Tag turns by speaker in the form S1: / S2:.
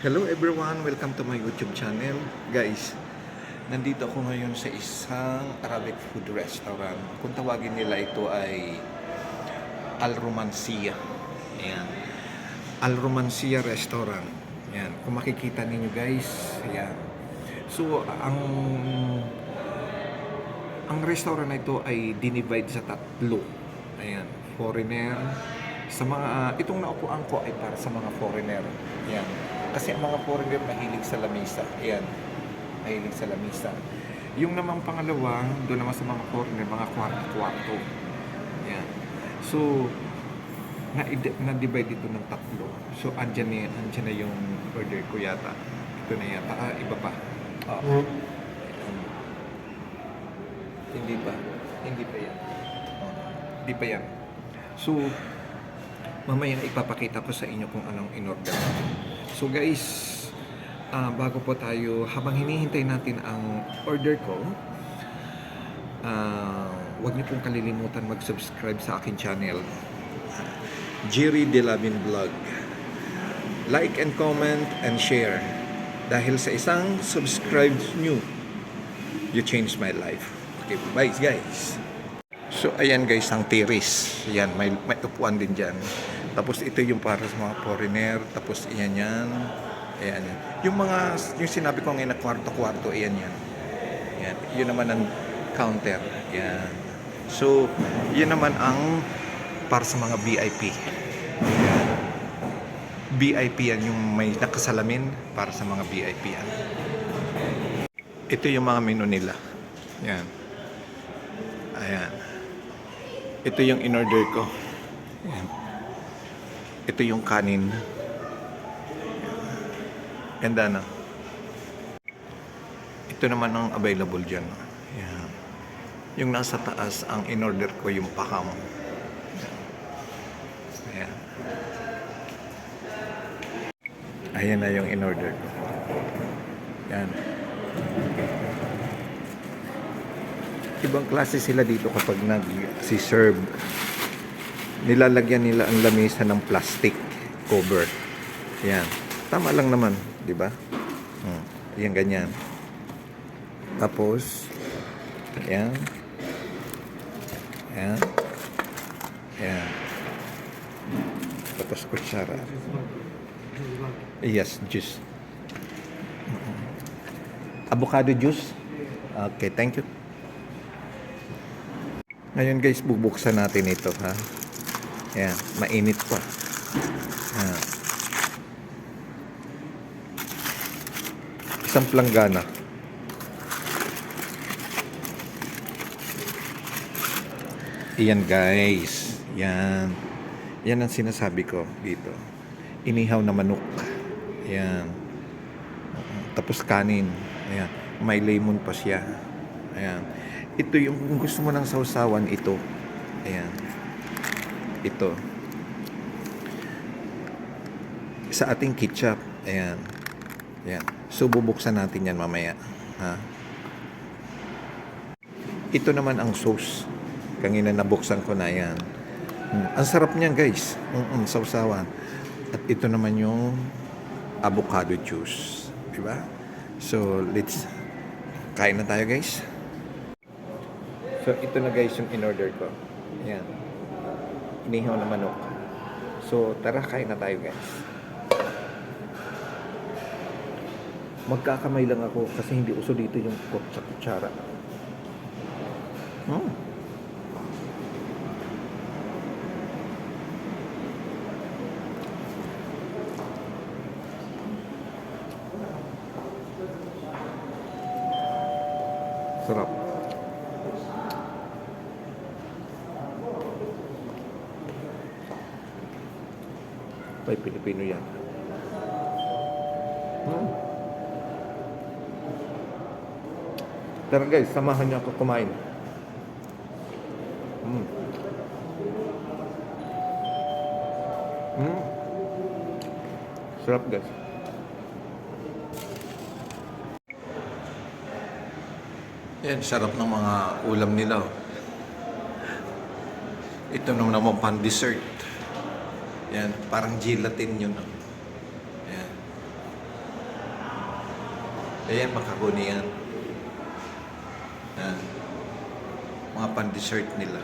S1: Hello everyone, welcome to my YouTube channel. Guys, nandito ako ngayon sa isang Arabic food restaurant. Kung tawagin nila ito ay Al Romancia. Ayan. Al Romancia Restaurant. Ayan. Kung makikita ninyo guys, ayan. So, ang restaurant na ito ay dinivide sa tatlo. Ayan. Foreigner. Sa mga, itong naupuan ko ay para sa mga foreigner. Ayan. Kasi ang mga foreigner mahilig sa lamisa. Ayan. Mahilig sa lamisa. Yung naman pangalawa, doon naman sa mga foreigner, mga kwarto-kwarto. Ayan. So, na-divide ito ng tatlo. So, andyan na yung order ko yata. Ito na yata. Iba pa. Oh. Hindi pa. Hindi pa yan. Oh. Hindi pa yan. So, mamaya ipapakita ko sa inyo kung anong in-order. So guys, bago po tayo, habang hinihintay natin ang order ko, huwag niyo pong kalilimutan mag-subscribe sa akin channel, Jerry Delavin Vlog. Like and comment and share. Dahil sa isang subscribe nyo, you change my life. Okay, bye guys. So ayan guys, ang tiris. Yan, may upuan din dyan. Tapos ito yung para sa mga foreigner. Tapos iyan yan. Ayan yan. Yung sinabi ko ngayon na kwarto-kwarto, iyan yan. Ayan. Yun naman ang counter. Ayan. So, yun naman ang para sa mga VIP. Ayan. VIP yan, yung may nakasalamin para sa mga VIP yan. Ito yung mga menu nila. Ayan. Ayan. Ito yung in-order ko. Ayan. Ito yung kanin. Ganda na. Ito naman ang available dyan. Ayan. Yung nasa taas, ang in-order ko yung pakam. Ayan. Ayan na yung in-order ko. Ayan. Ibang klase sila dito kapag nag-serve. Nilalagyan nila ang lamesa ng plastic cover. Yan. Tama lang naman, di ba? Yan ganyan. Tapos, yan. Yan. Yan. Tapos kutsara. Yes, juice. Avocado juice. Okay, thank you. Ngayon guys, bubuksan natin ito, ha? Ayan, mainit pa. Ayan. Isang planggana. Iyan guys. Yan. Yan ang sinasabi ko dito. Inihaw na manok. Ayan. Tapos kanin. Ayan. May lemon pa siya. Ayan. Ito yung kung gusto mo ng sausawan, ito. Ayan. Ito. Sa ating ketchup. Ayan. Ayan. So, bubuksan natin yan mamaya. Ha? Ito naman ang sauce. Kanina nabuksan ko na yan. Ang sarap niyan guys. Sausawan. At ito naman yung avocado juice. Diba? So, let's kain na tayo guys. So, ito na guys yung in-order ko. Ayan. Inihaw na manok. So, tara, kain na tayo guys. Magkakamay lang ako kasi hindi uso dito yung kutsara. Sarap. Ay, Pilipino yan. Tara guys, samahan niyo ako kumain. Sarap guys. Yan, sarap ng mga ulam nila. Ito naman pang dessert. Yan, parang gelatin yun. Yan. Ayan, macaroni yan. Mga pan-dessert nila.